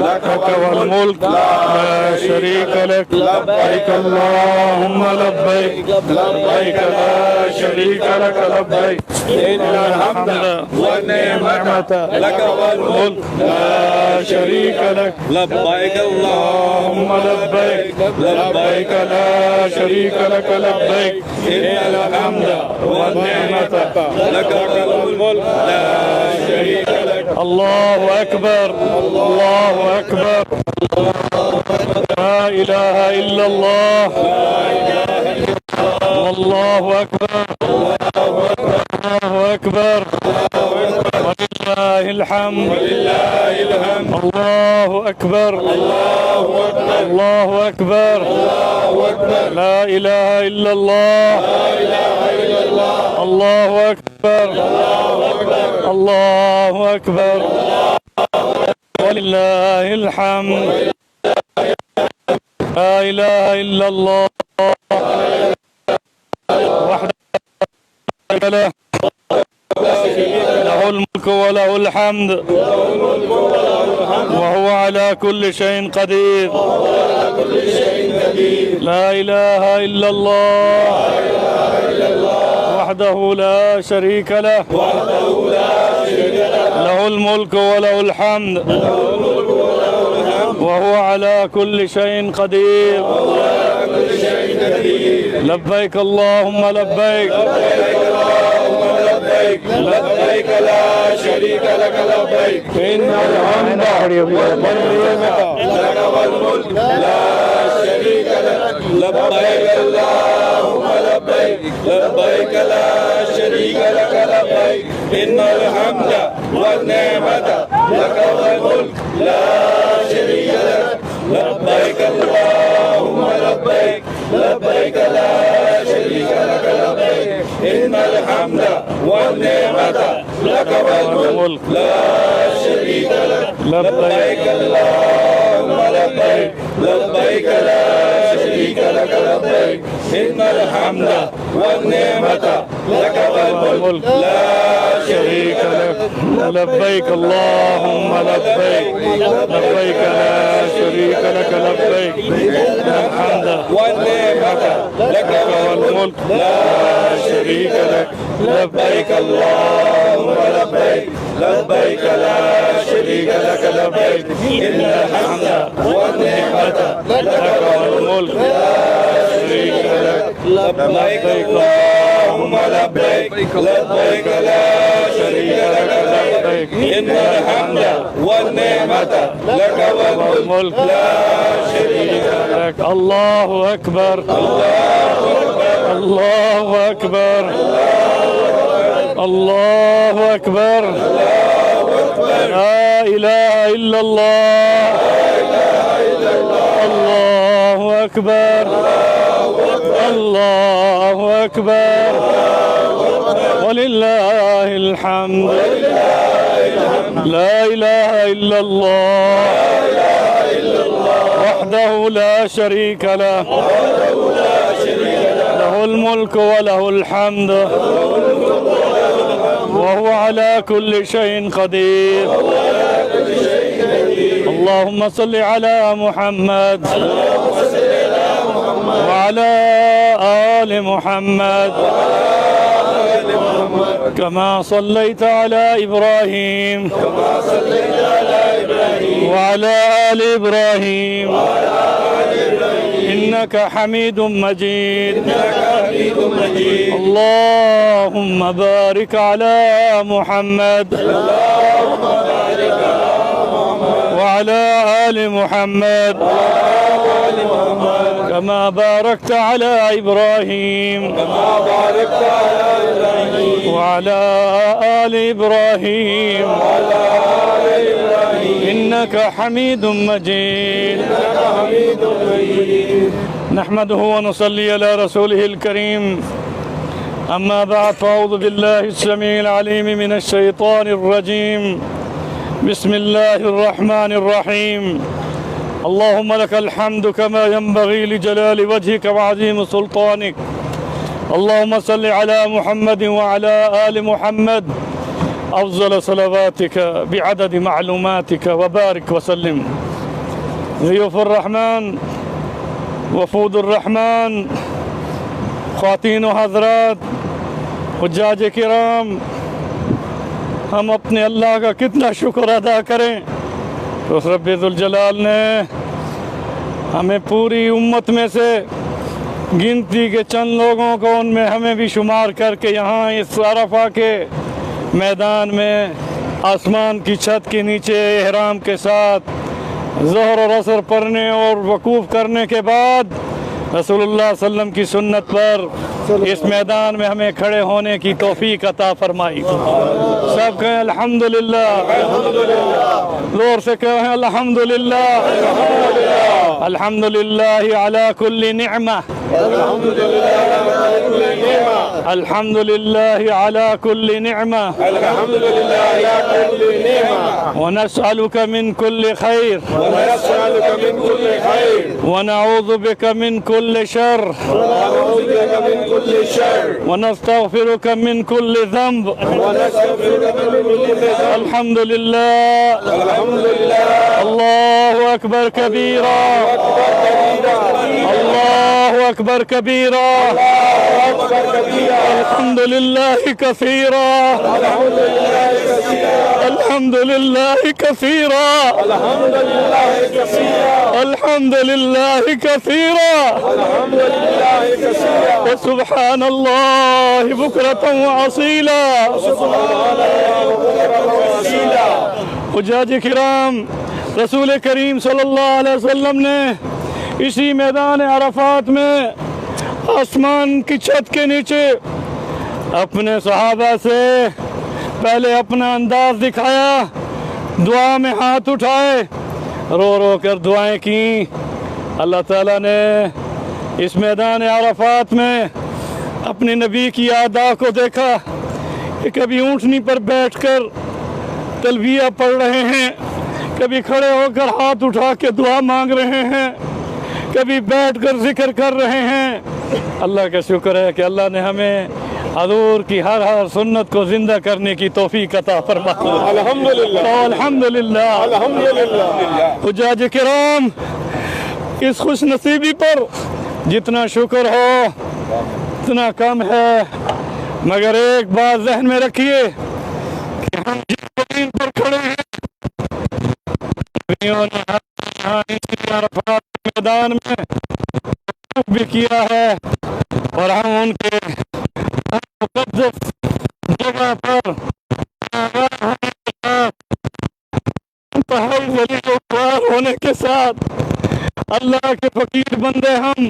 لك والملك لا شريك لك لبيك اللهم لبيك لبيك لا شريك لك لبيك إن الحمد والنعمة لك والملك لا شريك لك لبيك اللهم لبيك لبيك لا شريك لك لبيك إن الحمد والنعمة لك والملك لا شريك لك. الله أكبر الله أكبر لا إله إلا الله والله أكبر الله أكبر ولله الحمد الله أكبر الله أكبر لا إله إلا الله الله أكبر الله أكبر ولله الحمد لا إله إلا الله وحده له له الملك وله الحمد وهو على كل شيء قدير لا إله إلا الله وحده لا شريك له له الملك وله الحمد وهو على كل شيء قدير لبيك اللهم لبيك لبيك لا شريك لك لبيك إن الحمد والنعمة لك والملك لا شريك لك لبيك اللهم لبيك لبيك لا شريك لك لبيك إن الحمد والنعمة لك والملك لا شريك لك لبيك اللهم لبيك لبيك لا شريك لك لبيك إن الحمد والنعمة لك والملك لا شريك لك لبيك اللهم لبيك لبيك لا شريك لك لبيك إن الحمد والنعمة لك والملك لا شريك لك لبيك اللهم لبيك لبيك لا شريك لك لبيك إن الحمد والنعمة لك والملك لا شريك لك لبيك اللهم لبيك لبيك لا شريك لك لبيك إن الحمد والنعمة لك والملك لا شريك لك لبيك اللهم لبيك لبيك لا شريك لك لبيك إن الحمد والنعمة لك والملك لا شريك لك. الله أكبر الله أكبر الله أكبر لا إله إلا الله الله أكبر الله أكبر ولله الحمد لا إله إلا الله وحده لا شريك له له الملك وله الحمد وهو على كل شيء قدير. اللهم صل على محمد وعلى آل محمد كما صليت على إبراهيم وعلى آل إبراهيم إنك حميد مجيد. اللهم بارك على محمد آل محمد كما باركت على إبراهيم وعلى آل إبراهيم إنك حميد مجيد. نحمده ونصلي على رسوله الكريم. أما بعد فأعوذ بالله السميع العليم من الشيطان الرجيم. بسم الله الرحمن الرحيم. اللهم لك الحمد كما ينبغي لجلال وجهك وعظيم سلطانك. اللهم صل على محمد وعلى آل محمد أفضل صلواتك بعدد معلوماتك وبارك وسلم. ضيوف الرحمن، وفود الرحمن، خواتین و حضرات، حجاج کرام، ہم اپنے اللہ کا کتنا شکر ادا کریں کہ اس رب ذوالجلال نے ہمیں پوری امت میں سے گنتی کے چند لوگوں کو ان میں ہمیں بھی شمار کر کے یہاں اس عرفہ کے میدان میں آسمان کی چھت کے نیچے احرام کے ساتھ ظہر اور عصر پڑھنے اور وقوف کرنے کے بعد رسول اللہ صلی اللہ علیہ وسلم کی سنت پر اس میدان میں ہمیں کھڑے ہونے کی توفیق عطا فرمائی. سب کہیں الحمدللہ. زور سے کہیں الحمدللہ. الحمدللہ علی کل نعمہ. الحمدللہ علی کل نعمہ. ونسألك من كل خير ونعوذ بك من كل شر ونستغفرك من كل ذنب. الحمد لله. الله أكبر كبيرا. الله أكبر كبيرا. الحمد لله كثيرا. الحمد لله كثيرا. الحمد لله كثيرا. وسبحان الله بكرة وأصيلا. حجاج کرام، رسول کریم صلی اللہ علیہ وسلم نے اسی میدان عرفات میں آسمان کی چھت کے نیچے اپنے صحابہ سے پہلے اپنا انداز دکھایا، دعا میں ہاتھ اٹھائے، رو رو کر دعائیں کی. اللہ تعالیٰ نے اس میدان عرفات میں اپنے نبی کی ادا کو دیکھا کہ کبھی اونٹنی پر بیٹھ کر تلبیہ پڑھ رہے ہیں، کبھی کھڑے ہو کر ہاتھ اٹھا کے دعا مانگ رہے ہیں، کبھی بیٹھ کر ذکر کر رہے ہیں. اللہ کا شکر ہے کہ اللہ نے ہمیں حضور کی ہر سنت کو زندہ کرنے کی توفیق عطا فرمائی. الحمدللہ. الحمدللہ. الحمدللہ. حجاج کرام، اس خوش نصیبی پر جتنا شکر ہو اتنا کم ہے، مگر ایک بات ذہن میں رکھیے کہ ہم جس زمین پر کھڑے ہیں عرفات میدان میں بھی کیا ہے، اور ہم ان کے مقدس جگہ پر انتہائی ذلیل و خوار ہونے کے ساتھ اللہ کے فقیر بندے ہم،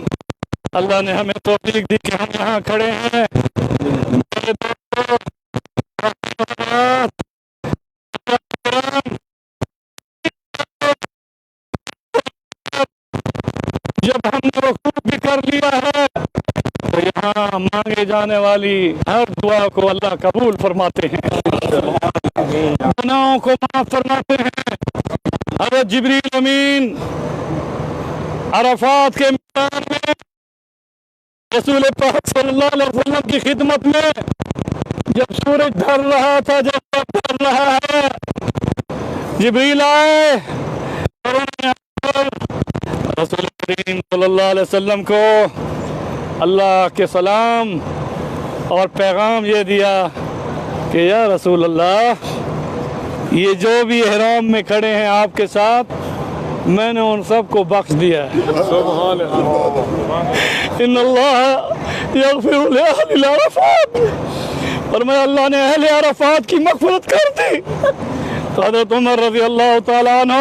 اللہ نے ہمیں توفیق دی کہ ہم یہاں کھڑے ہیں. میرے دوستو، جب ہم نے وقوف بھی کر لیا ہے تو یہاں مانگے جانے والی ہر دعا کو اللہ قبول فرماتے ہیں، گناہوں کو معاف فرماتے ہیں. حضرت جبریل امین عرفات کے میدان میں رسول پاک صلی اللہ علیہ وسلم کی خدمت میں جب سورج ڈھل رہا تھا، جب ڈھل رہا ہے، جبریل آئے اور انہوں نے رسول کریم صلی اللہ علیہ وسلم کو اللہ کے سلام اور پیغام یہ دیا کہ یا رسول اللہ، یہ جو بھی احرام میں کھڑے ہیں آپ کے ساتھ، میں نے ان سب کو بخش دیا ہے. سبحان اللہ. ان اللہ یغفر لأہل العرفات، فرمایا اللہ نے اہل عرفات کی مغفرت کر دی. تو حضرت عمر رضی اللہ تعالیٰ عنہ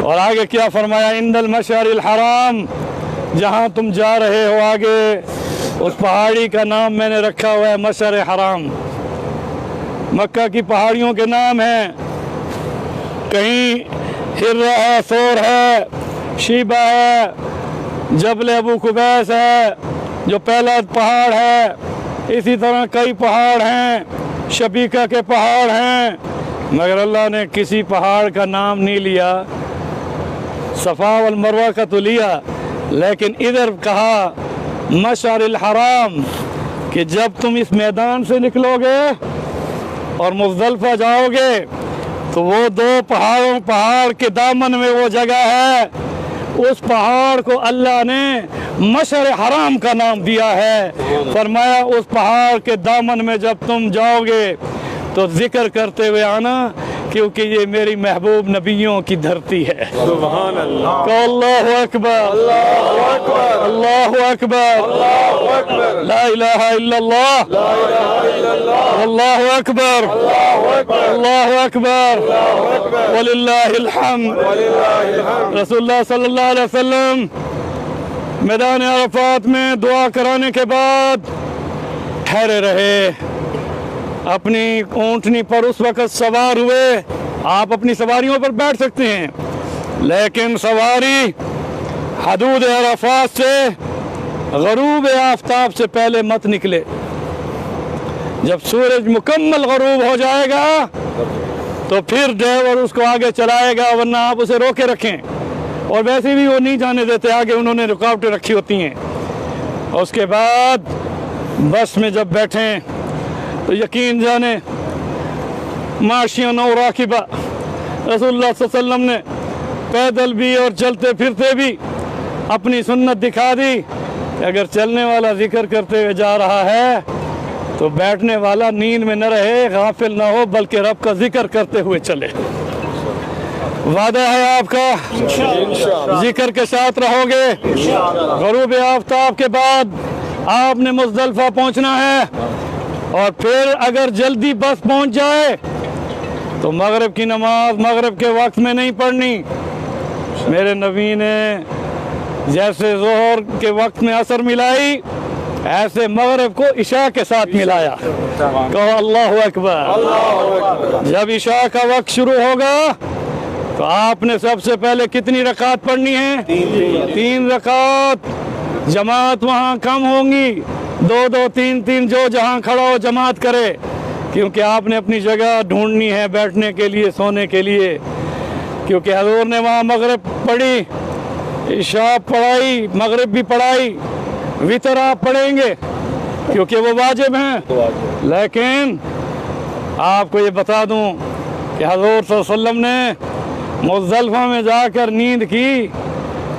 اور آگے کیا فرمایا؟ عند المشعر الحرام، جہاں تم جا رہے ہو آگے اس پہاڑی کا نام میں نے رکھا ہوا ہے مشعر حرام۔ مکہ کی پہاڑیوں کے نام ہیں، کہیں ہرہ ہے، ثور ہے، شیبہ ہے، جبل ابو قبیس ہے جو پہلا پہاڑ ہے، اسی طرح کئی پہاڑ ہیں، شبیکہ کے پہاڑ ہیں، مگر اللہ نے کسی پہاڑ کا نام نہیں لیا۔ صفا والمروہ کا تو لیا، لیکن ادھر کہا مشعر الحرام کہ جب تم اس میدان سے نکلو گے اور مزدلفہ جاؤ گے تو وہ دو پہاڑ کے دامن میں وہ جگہ ہے، اس پہاڑ کو اللہ نے مشعر حرام کا نام دیا ہے۔ فرمایا اس پہاڑ کے دامن میں جب تم جاؤ گے تو ذکر کرتے ہوئے آنا، کیونکہ یہ میری محبوب نبیوں کی دھرتی ہے۔ سبحان اللہ، کہ اللہ اکبر، اللہ اکبر، اللہ اکبر، اللہ اکبر، لا الہ الا اللہ، لا الہ الا اللہ، اللہ اکبر، اللہ اکبر، اللہ اکبر، اللہ اکبر، وللہ الحمد۔ وللہ الحمد۔ رسول اللہ صلی اللہ علیہ وسلم میدان عرفات میں دعا کرانے کے بعد ٹھہرے رہے، اپنی اونٹنی پر اس وقت سوار ہوئے۔ آپ اپنی سواریوں پر بیٹھ سکتے ہیں، لیکن سواری حدود عرفات سے غروب آفتاب سے پہلے مت نکلے۔ جب سورج مکمل غروب ہو جائے گا تو پھر ڈرائیور اس کو آگے چلائے گا، ورنہ آپ اسے روکے رکھیں۔ اور ویسے بھی وہ نہیں جانے دیتے آگے، انہوں نے رکاوٹیں رکھی ہوتی ہیں۔ اور اس کے بعد بس میں جب بیٹھیں تو یقین جانے ماشیاً و راکبہ، رسول اللہ صلی اللہ علیہ وسلم نے پیدل بھی اور چلتے پھرتے بھی اپنی سنت دکھا دی کہ اگر چلنے والا ذکر کرتے ہوئے جا رہا ہے تو بیٹھنے والا نیند میں نہ رہے، غافل نہ ہو، بلکہ رب کا ذکر کرتے ہوئے چلے۔ وعدہ ہے آپ کا ذکر کے ساتھ رہو گے۔ غروب آفتاب کے بعد آپ نے مزدلفہ پہنچنا ہے، اور پھر اگر جلدی بس پہنچ جائے تو مغرب کی نماز مغرب کے وقت میں نہیں پڑھنی۔ میرے نبی نے جیسے ظہر کے وقت میں عصر ملائی، ایسے مغرب کو عشاء کے ساتھ ملایا۔ کہو اللہ اکبر۔ جب عشاء کا وقت شروع ہوگا تو آپ نے سب سے پہلے کتنی رکعت پڑھنی ہے؟ 3 رکعت۔ جماعت وہاں کم ہوں گی، 2 3 جو جہاں کھڑا ہو جماعت کرے، کیونکہ آپ نے اپنی جگہ ڈھونڈنی ہے بیٹھنے کے لیے، سونے کے لیے، کیونکہ حضور نے وہاں مغرب پڑھی، عشاء پڑھائی، مغرب بھی پڑھائی، وتر آپ پڑھیں گے کیونکہ وہ واجب ہیں۔ لیکن آپ کو یہ بتا دوں کہ حضور صلی اللہ علیہ وسلم نے مزدلفہ میں جا کر نیند کی،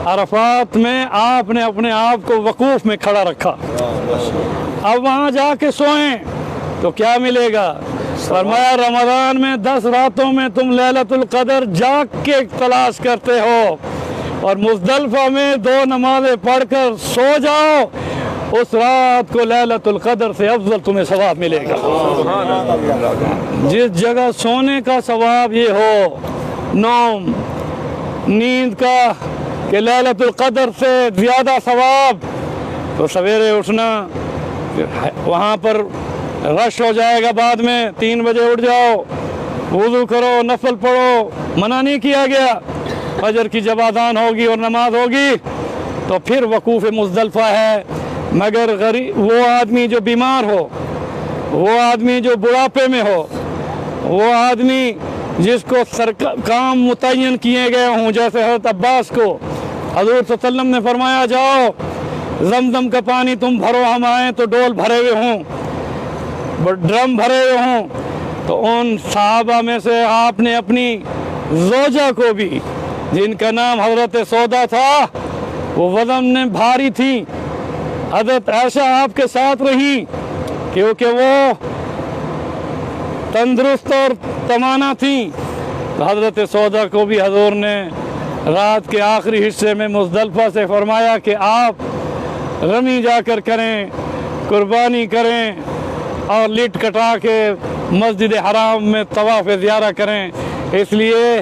عرفات میں آپ نے اپنے آپ کو وقوف میں کھڑا رکھا۔ اب وہاں جا کے سوئیں تو کیا ملے گا؟ فرمایا رمضان میں 10 راتوں میں تم لیلۃ القدر جاگ کے تلاش کرتے ہو، اور مزدلفہ میں 2 نمازیں پڑھ کر سو جاؤ، اس رات کو لیلۃ القدر سے افضل تمہیں ثواب ملے گا۔ جس جگہ سونے کا ثواب یہ ہو، نوم، نیند کا، کہ لیلۃ القدر سے زیادہ ثواب، تو سویرے اٹھنا، وہاں پر رش ہو جائے گا، بعد میں 3 بجے اٹھ جاؤ، وضو کرو، نفل پڑھو، منع نہیں کیا گیا۔ فجر کی جب اذان ہوگی اور نماز ہوگی تو پھر وقوف مزدلفہ ہے۔ مگر وہ آدمی جو بیمار ہو، وہ آدمی جو بڑھاپے میں ہو، وہ آدمی جس کو کام متعین کیے گئے ہوں، جیسے حضرت عباس کو حضور صلی اللہ علیہ وسلم نے فرمایا جاؤ زمزم کا پانی تم بھرو، ہم آئیں تو ڈول بھرے ہوئے ہوں، ڈرم بھرے ہوئے ہوں، تو ان صحابہ میں سے آپ نے اپنی زوجہ کو بھی، جن کا نام حضرت سودا تھا، وہ وزن میں بھاری تھی، حضرت عائشہ آپ کے ساتھ رہی کیونکہ وہ تندرست اور تمانا تھی، تو حضرت سودا کو بھی حضور نے رات کے آخری حصے میں مزدلفہ سے فرمایا کہ آپ رمی جا کر کریں، قربانی کریں، اور لٹ کٹا کے مسجد حرام میں طواف زیارہ کریں۔ اس لیے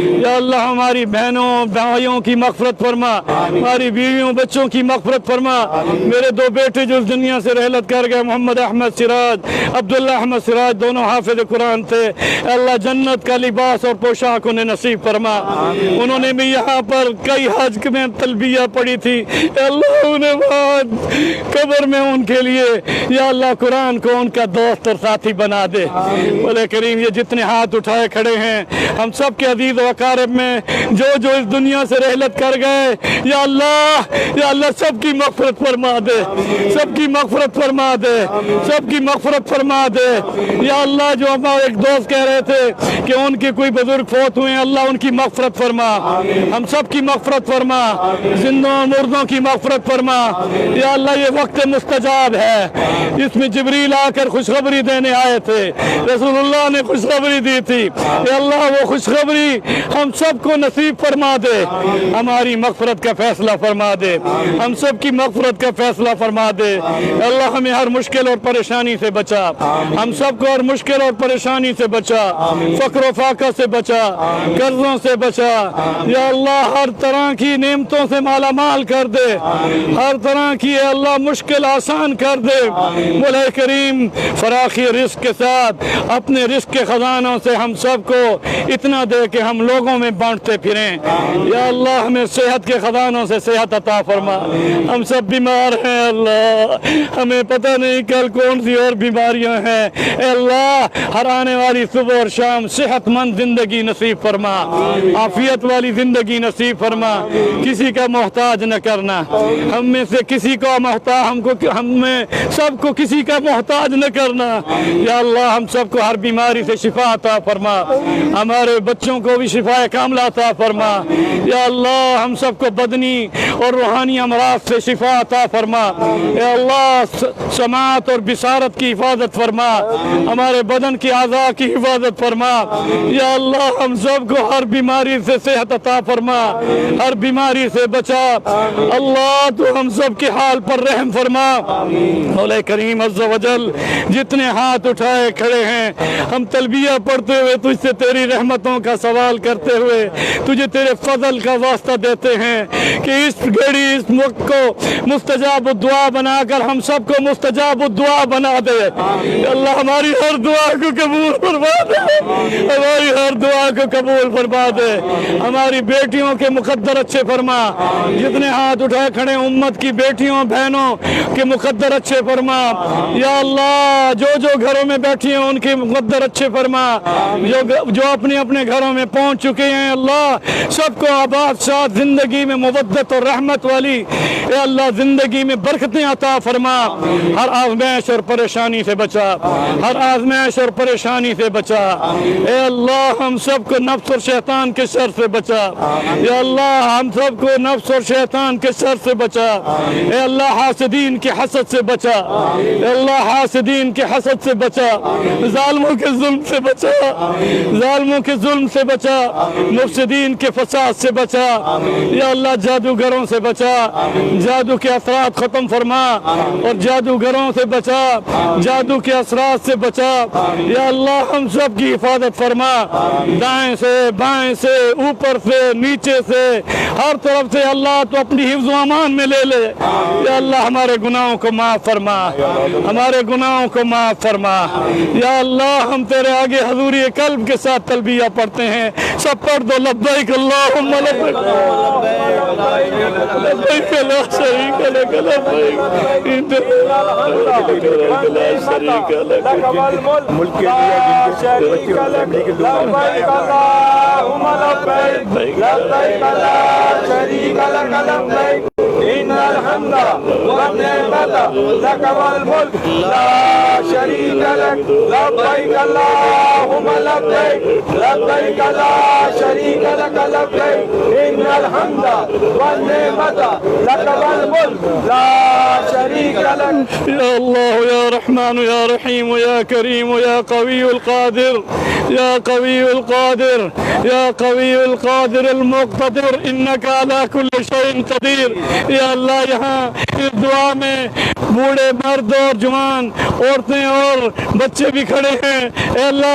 یا اللہ ہماری بہنوں بھائیوں کی مغفرت فرما، ہماری بیویوں بچوں کی مغفرت فرما۔ میرے دو بیٹے جو اس دنیا سے رحلت کر گئے، محمد احمد سراج، عبداللہ احمد سراج، دونوں حافظ قرآن تھے، اے اللہ جنت کا لباس اور پوشاک انہیں نصیب فرما۔ انہوں نے بھی یہاں پر کئی حج میں تلبیہ پڑھی تھی، اے اللہ انہیں وہاں قبر میں ان کے لیے یا اللہ قرآن کو ان کا دوست اور ساتھی بنا دے۔ بولے کریم یہ جتنے ہاتھ اٹھائے کھڑے ہیں ہم سب کے عزیز و اقارب میں جو جو اس دنیا سے رحلت کر گئے، یا اللہ سب کی مغفرت فرما دے، سب کی مغفرت فرما دے، سب کی مغفرت فرما دے۔ یا اللہ جو ہمارے ایک دوست کہہ رہے تھے کہ ان کے کوئی بزرگ فوت ہوئے ہیں، اللہ ان کی مغفرت فرما، ہم سب کی مغفرت فرما، زندوں اور مردوں کی مغفرت فرما۔ یا اللہ یہ وقت مستجاب ہے، اس میں جبریل آ کر خوشخبری دینے آئے تھے، رسول اللہ نے خوشخبری دی تھی، یا اللہ وہ خوشخبری ہم سب کو نصیب فرما دے، ہماری مغفرت کا فیصلہ فرما دے، ہم سب کی مغفرت کا فیصلہ فرما دے۔ اللہ ہمیں ہر مشکل اور پریشانی سے بچا، ہم سب کو ہر مشکل اور پریشانی سے بچا، فقر و فاقہ سے بچا، قرضوں سے بچا، یا اللہ ہر طرح کی نعمتوں سے مالا مال کر دے، ہر طرح کی اے اللہ مشکل آسان کر دے۔ مولا کریم فراخی رزق کے ساتھ اپنے رزق کے خزانوں سے ہم سب کو اتنا دے کہ ہم لوگوں میں بانٹتے پھریں۔ یا اللہ ہمیں صحت کے خزانوں سے صحت عطا فرما، ہم سب بیمار ہیں اللہ، ہمیں پتہ نہیں کل کون سی اور بیماریاں ہیں، اے اللہ ہر آنے والی صبح اور شام صحت مند زندگی نصیب فرما، عافیت والی زندگی نصیب فرما، کسی کا محتاج نہ کرنا، ہم میں سے کسی کو محتاج، ہم میں سب کو کسی کا محتاج نہ کرنا۔ یا اللہ ہم سب کو ہر بیماری سے شفا عطا فرما، ہمارے بچوں کو بھی شفا کاملہ عطا فرما۔ یا اللہ ہم سب کو بدنی اور روحانی امراض سے شفا عطا فرما۔ یا اللہ سماعت اور بصارت کی حفاظت فرما، ہمارے بدن کی اعضاء کی حفاظت فرما۔ یا اللہ ہم سب کو ہر بیماری سے صحت عطا فرما، ہر بیماری سے بچا۔ اللہ تو ہم سب کے حال پر رحم فرما۔ مولا کریم عز و جل جتنے ہاتھ اٹھائے کھڑے ہیں ہم تلبیہ پڑھتے ہوئے تجھ سے تیری رحمتوں کا سوال کرتے ہوئے تجھے تیرے فضل کا واسطہ دیتے ہیں کہ اس گھڑی اس وقت کو مستجاب الدعا بنا کر ہم سب کو مستجاب الدعا بنا دے۔ اللہ ہماری ہر دعا کو قبول فرما دے، ہماری ہر دعا کو قبول فرما دے، ہماری بیٹیوں کے مقدر اچھے فرما، جتنے ہاتھ اٹھائے کھڑے امت کی بیٹیوں بہنوں کے مقدر اچھے فرما۔ یا اللہ جو گھروں میں بیٹھی ہیں ان کے مقدر اچھے فرما، جو اپنے اپنے گھروں میں پہنچ چکے ہیں اللہ سب کو آباد شاد زندگی میں مودت اور رحمت والی اے اللہ زندگی میں برکتیں عطا فرما، ہر آزمائش اور پریشانی سے بچا، ہر آزمائش اور پریشانی سے بچا۔ اے اللہ ہم سب کو نفس اور شیطان کے شر سے بچا، یا اللہ ہم سب کو نفس اور شیطان کے شر سے بچا، اے اللہ حاسدین کے حسد سے بچا، اے اللہ حاسدین کے حسد سے بچا، ظالموں کے ظلم سے بچا، ظالموں کے ظلم سے بچا، مفسدین کے فساد سے بچا، یا اللہ جادوگروں سے بچا، جادو کے اثرات ختم فرما اور جادوگروں سے بچا، جادو کے اثرات سے بچا۔ یا اللہ ہم سب کی حفاظت فرما، دائیں سے بائیں سے اوپر سے نیچے سے ہر طرف سے اللہ تو اپنی حفظ و امان میں لے لے۔ یا اللہ ہمارے گناہوں کو معاف فرما، ہمارے گناہوں کو معاف فرما۔ یا اللہ ہم تیرے آگے حضوری قلب کے ساتھ تلبیہ پڑھتے ہیں، سب پڑھ دو لبیک اللہم لبیک لبیک لا شریک لک لبیک ملک کے لیے لبیک اللہم لبیک لبیک لا شریک لک لبیک ان الحمد والنعمت لک والملک لا شریک لک لبیک اللہم لبیک لبیک لا شریک لک لبیک ان الحمد والنعمت لک والملک لا شریک لک۔ یا اللہ یا رحمان یا رحیم یا کریم یا قوی القادر یا قوی القادر یا قوی القادر المقتدر انکا علی کل شیء قدیر۔ یا اللہ یہاں اس دعا میں بوڑھے مرد اور جوان عورتیں اور بچے بھی کھڑے ہیں، اے اللہ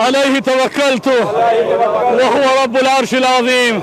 عليه توكلت وهو رب العرش العظيم.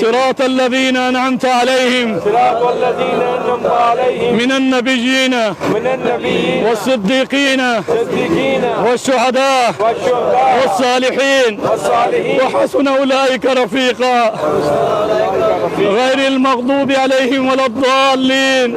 صراط الذين أنعمت عليهم من النبيين والصديقين والشهداء والصالحين وحسن أولئك رفيقا غير المغضوب عليهم ولا الضالين।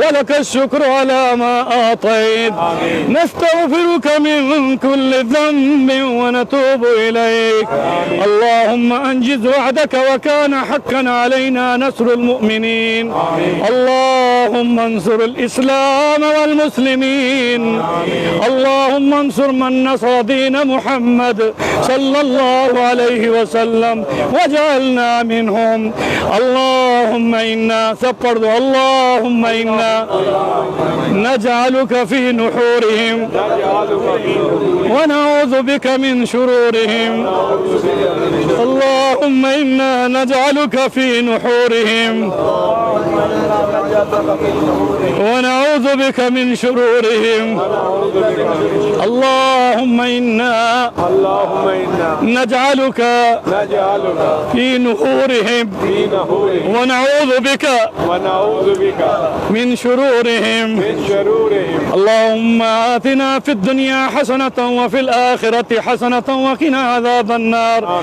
ولك الشكر على ما أعطيت نستغفرك من كل ذنب ونتوب إليك اللهم أنجز وعدك وكان حقا علينا نصر المؤمنين اللهم انصر الإسلام والمسلمين اللهم انصر من نصر دين محمد صلى الله عليه وسلم وجعلنا منهم اللهم إنا سبرد اللهم إنا نجعلك في نحورهم ونعوذ بك من شرورهم اللهم إنا نجعلك في نحورهم ونعوذ بك من شرورهم اللهم إنا نجعلك في نحورهم ونعوذ بك من شرورهم اللهم آتنا في الدنيا حسنة وفي الآخرة حسنة وقنا عذاب النار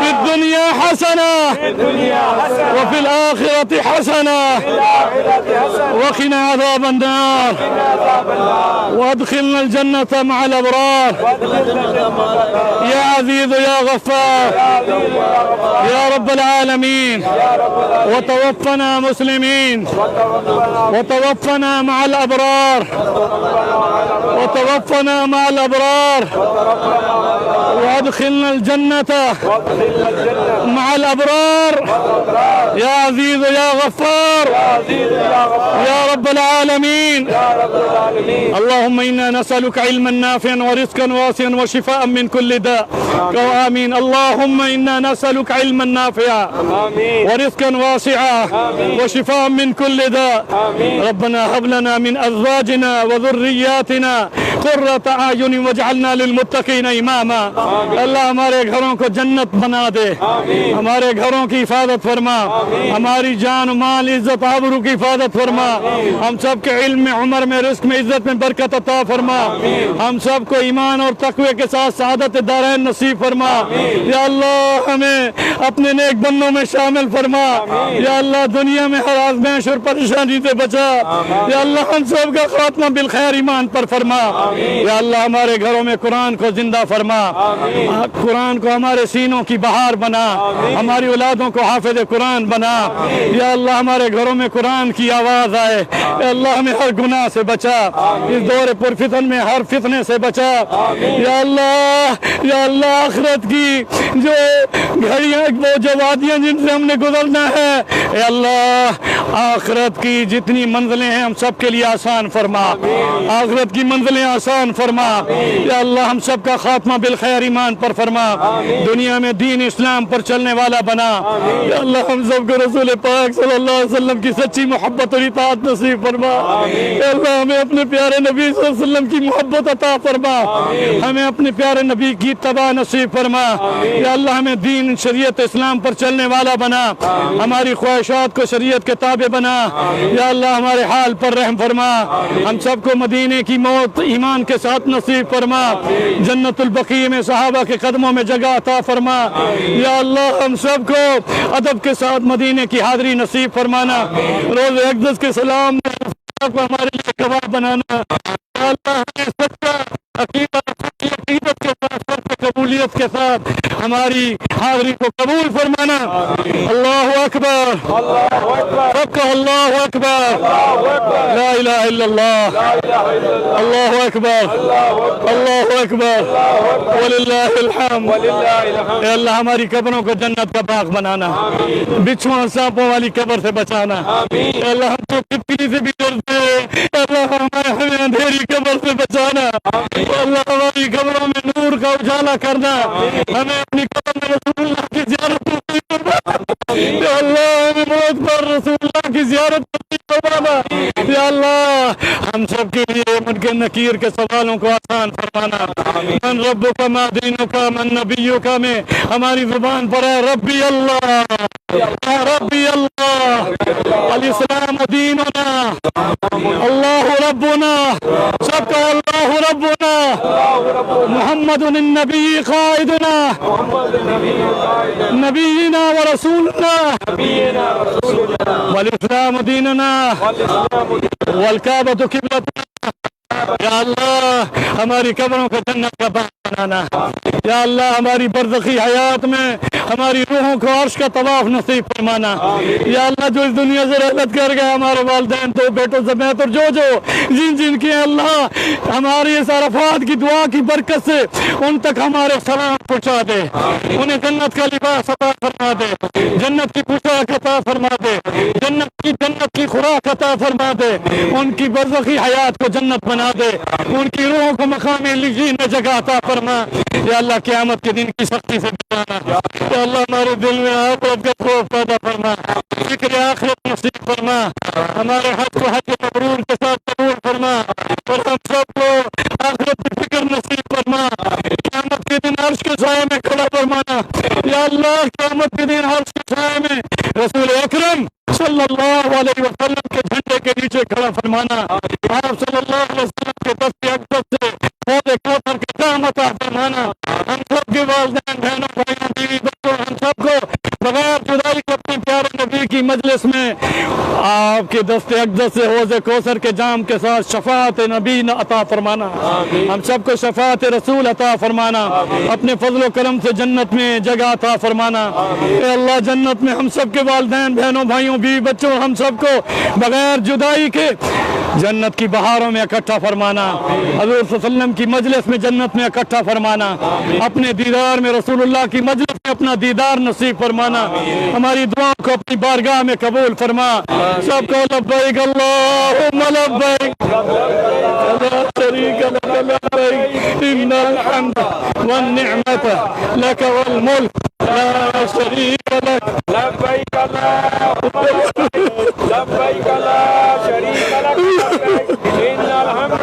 في الدنيا حسنة وفي الآخرة حسنة وقنا عذاب النار وادخلنا الجنة مع الأبرار يا عزيز يا غفار يا رب العالمين وتوفنا مسلمين وتوفنا مع الأبرار وتوفنا مع الأبرار وادخلنا الجنة مع الأبرار يا عزيز يا غفار يا رب العالمين اللهم إنا نسألك علما نافعا ورزقا واسعا وشفاء من كل داء آمين اللهم إنا نسألك علما نافعا ورزقا واسعا وشفاء من كل داء ربنا هب لنا من أزواجنا وذرياتنا قرۃ اعین واجعلنا للمتقین اماما. اللہ ہمارے گھروں کو جنت بنا دے, ہمارے گھروں کی حفاظت فرما, ہماری جان و مال عزت آبرو کی حفاظت فرما, ہم سب کے علم میں عمر میں رزق میں عزت میں برکت عطا فرما, ہم سب کو ایمان اور تقوی کے ساتھ سعادت دارین نصیب فرما. یا اللہ ہمیں اپنے نیک بندوں میں شامل فرما. یا اللہ دنیا میں ہر آزمائش اور پریشانی سے بچا. یا اللہ ہم سب کا خاتمہ بالخیر ایمان پر فرما. یا اللہ ہمارے گھروں میں قرآن کو زندہ فرما, قرآن کو ہمارے سینوں کی بہار بنا, ہماری اولادوں کو حافظ قرآن بنا. یا اللہ ہمارے گھروں میں قرآن کی آواز آئے. یا اللہ ہمیں ہر گناہ سے بچا, اس دور پرفتن میں ہر فتنے سے بچا. یا اللہ آخرت کی جو گھڑیاں وہ جو وادیاں جن سے ہم نے گزرنا ہے, اے اللہ آخرت کی جتنی منزلیں ہیں ہم سب کے لیے آسان فرما, آخرت کی منزلیں آسان فرما. یا اللہ ہم سب کا خاتمہ بالخیر ایمان پر فرما, دنیا میں دین اسلام پر چلنے والا بنا. یا اللہ ہم سب کو رسول پاک صلی اللہ علیہ وسلم کی سچی محبت اور اطاعت نصیب فرما. یا اللہ ہمیں اپنے پیارے نبی صلی اللہ علیہ وسلم کی محبت عطا فرما, ہمیں اپنے پیارے نبی کی اتباع نصیب فرما. یا اللہ ہمیں دین شریعت اسلام پر چلنے والا بنا, ہماری خواہشات کو شریعت کے تابع بنا. یا اللہ ہمارے حال پر رحم فرما, ہم سب کو مدینے کی موت ایمان کے ساتھ نصیب فرما, جنت البقیع میں صحابہ کے قدموں میں جگہ عطا فرما. یا اللہ ہم سب کو ادب کے ساتھ مدینے کی حاضری نصیب فرمانا, روز اقدس کے سلام کو ہمارے لیے گواہ بنانا. یا اللہ ہمیں سچا عقیدت کے ساتھ قبولیت کے ساتھ ہماری حاضری کو قبول فرمانا. اللہ اکبر, سب کا اللہ اکبر, لا الہ الا اللہ, اللہ اکبر, اللہ اکبر, وللہ الحمد. اے اللہ ہماری قبروں کو جنت کا باغ بنانا, بچھوؤں سانپوں والی قبر سے بچانا. اے اللہ ہم کو کتنی سے بھی ڈرتے ہیں, اے اللہ ہمیں اندھیری قبر سے بچانا. اے اللہ ہماری قبروں میں نور کا اجالا کرنا, ہمیں اپنی قبر میں رسول اللہ کی زیارت نصیب فرما. یا اللہ ہمیں موت پر رسول اللہ کی زیارت نصیب فرما. یا اللہ ہم سب کے لیے منکر نکیر کے سوالوں کو آسان فرمانا. من ربک ما دینک من نبیک میں ہماری زبان پر ہے ربی اللہ, ربی اللہ, الاسلام دیننا, اللہ ربنا, سب کا اللہ ربنا, محمد النبی قائدنا, نبینا ورسولنا, والاسلام دیننا, والکعبۃ قبلتنا. یا اللہ ہماری قبروں کو جنت کا باغ بنانا. یا اللہ ہماری برزخی حیات میں ہماری روحوں کو عرش کا طواف نصیب فرمانا. یا اللہ جو اس دنیا سے رحلت کر گئے, ہمارے والدین تو بیٹوں سمیت اور جو جن کے اللہ ہماری اس عرفات کی دعا کی برکت سے ان تک ہمارے سلام پہنچا دے, انہیں جنت کا لباس عطا فرما دے, جنت کی پوشاک عطا فرما دے, جنت کی خوراک عطا فرما دے, ان کی برزخی حیات کو جنت بنا دے, ان کی روحوں کو مقام علیین میں جگہ عطا فرما. یا اللہ قیامت کے دن کی سختی سے بچانا. یا اللہ ہمارے دل میں آخرت کا خوف پیدا فرما, فکر آخرت نصیب فرما, ہمارے حج کو حج مبرور کے ساتھ قبول فرما, اور ہم سب کو آخرت کی فکر نصیب فرما. قیامت کے دن عرش کے سائے میں کھڑا فرمانا. یا اللہ قیامت کے دن عرش کے سائے میں رسول اکرم صلی اللہ علیہ وسلم کے جھنڈے کے نیچے کھڑا فرمانا. آپ صلی اللہ علیہ وسلم کے دست اقدس سے پودے کوثر کے کام عطا فرمانا. ہم سب کے والدین بہنوں بھائیوں بیوی بچوں ہم سب کو بغیر جدائی کے اپنے پیارے نبی کی مجلس میں آپ کے دست اقدس سے حوض کوثر کے جام کے ساتھ شفاعت نبی عطا فرمانا. ہم سب کو شفاعت رسول عطا فرمانا. اپنے فضل و کرم سے جنت میں جگہ عطا فرمانا. اے اللہ جنت میں ہم سب کے والدین بہنوں بھائیوں بیوی بچوں ہم سب کو بغیر جدائی کے جنت کی بہاروں میں اکٹھا فرمانا. حضور صلی اللہ علیہ وسلم کی مجلس میں جنت میں اکٹھا فرمانا. اپنے دیدار میں رسول اللہ کی مجلس میں اپنا دیدار نصیب فرمانا. ہماری دعاؤں کو اپنی بارگاہ میں قبول فرما. سب کو لبیک اللہم لبیک لا شریک لک لبیک ان الحمد والنعمت لک والملک لا شریک لک لبیک لبیک لا شریک لک ان الحمد.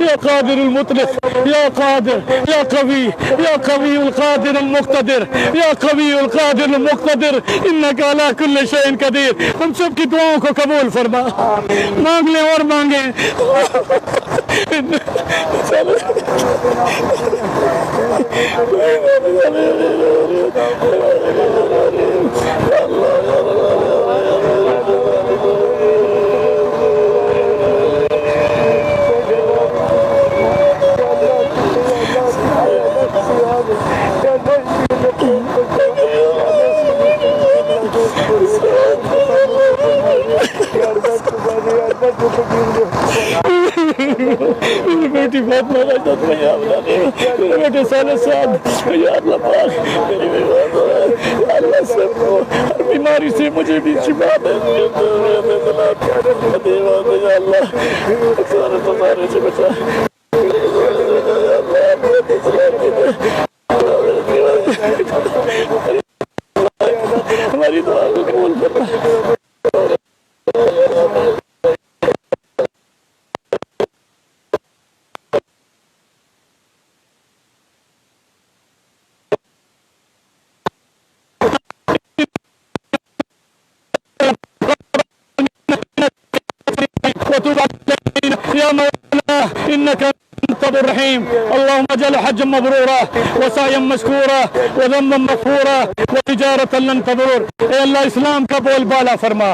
يا قادر المطلق، يا قادر، يا قوي، يا قوي القادر المقتدر، يا قوي القادر المقتدر، إنك على كل شيء قدير. ہم سب کی دعاؤں کو قبول فرما، مانگ لیں اور مانگیں. بیٹی فاطمہ میرے بیٹے صالح صاحب، یا اللہ پاک میری اللہ سب کو ہر بیماری سے مجھے بھی شفا دے، یا اللہ سارے سے بچا، ہماری دعا کو قبول کرنا. يا مولانا إنك أنت الرحيم، اللهم اجعل حجا مبرورا وسعيا مشكورا وذنبا مغفورا وتجارة لن تبور. اے اللہ اسلام کا بول بالا فرما،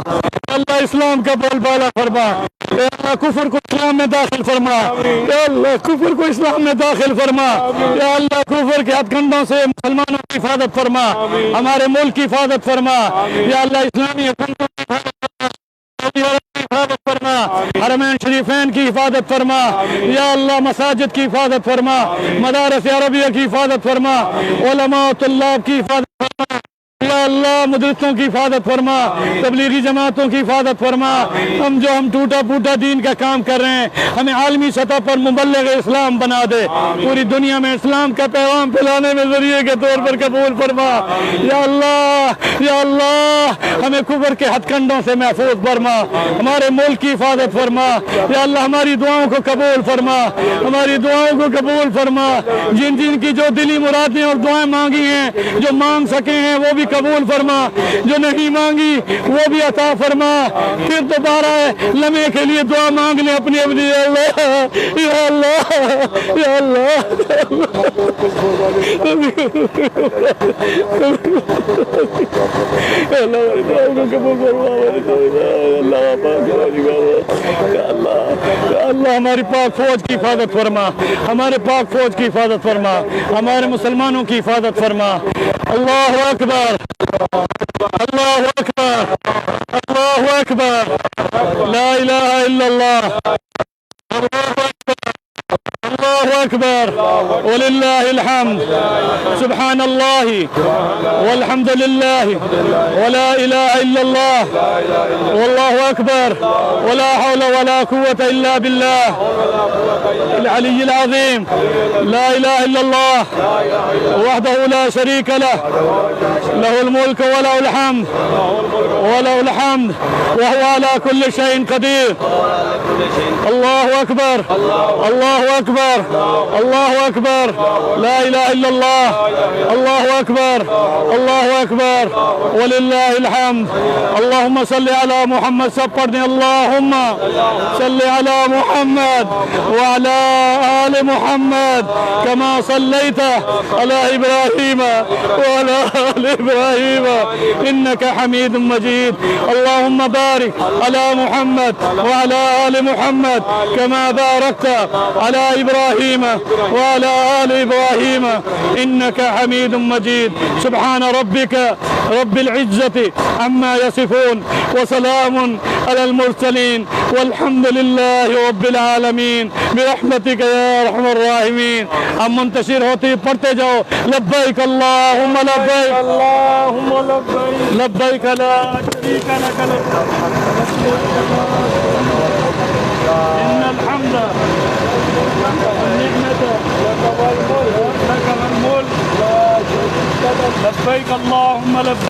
اللہ اسلام کا بول بالا فرما، اے اللہ کفر کو اسلام میں داخل فرما، اے اللہ کفر کو اسلام میں داخل فرما، یا اللہ کفر کے ہتھ کنڈوں سے مسلمانوں کی حفاظت فرما، ہمارے ملک کی حفاظت فرما، یا اللہ اسلامی حکومتوں کی حفاظت فرما، حرمین شریفین کی حفاظت فرما، یا اللہ مساجد کی حفاظت فرما، مدارس عربیہ کی حفاظت فرما، علماء و طلاب کی حفاظت فرما، یا اللہ مدرسوں کی حفاظت فرما، تبلیغی جماعتوں کی حفاظت فرما. ہم ٹوٹا پھوٹا دین کا کام کر رہے ہیں، ہمیں عالمی سطح پر مبلغ اسلام بنا دے، پوری دنیا میں اسلام کا پیغام پھیلانے میں ذریعے کے طور پر قبول فرما. یا اللہ، یا اللہ ہمیں کفر کے ہتھ کنڈوں سے محفوظ فرما، ہمارے ملک کی حفاظت فرما. یا اللہ ہماری دعاؤں کو قبول فرما، ہماری دعاؤں کو قبول فرما. جن کی جو دلی مرادیں اور دعائیں مانگی ہیں، جو مانگ سکے ہیں وہ بھی قبول فرما، جو نہیں مانگی وہ بھی عطا فرما. پھر دوبارہ لمحے کے لیے دعا مانگ لیں اپنی اپنی. یا اللہ یا اللہ اللہ ہماری پاک فوج کی حفاظت فرما، ہمارے پاک فوج کی حفاظت فرما، ہمارے مسلمانوں کی حفاظت فرما. اللہ اکبر اللہ اکبر اللہ اکبر لا الہ الا اللہ. الله أكبر ولله الحمد. سبحان الله والحمد لله ولا إله إلا الله والله أكبر ولا حول ولا قوة إلا بالله العلي العظيم. لا إله إلا الله وحده لا شريك له، له الملك وله الحمد وهو على كل شيء قدير. الله أكبر الله أكبر الله أكبر لا إله إلا الله. الله أكبر ولله الحمد. اللهم صل على محمد. سب پڑھیں اللهم صل على محمد وعلى آل محمد كما صليت على إبراهيم وعلى آل إبراهيم إنك حميد مجيد. اللهم بارك على محمد وعلى آل محمد كما باركت على إبراهيم وعلى آل إبراهيم إنك حميد مجيد. سبحان ربك رب العزة عما يصفون وسلام على المرسلين والحمد لله رب العالمين برحمتك يا أرحم الراحمين. اب منتشر ہوتی پڑھتے جاؤ. لبیک اللہم لبیک اللہم لبیک لبیک لا شریک لک ان الحمد والنعمة لك والملك لبيك اللهم لبيك.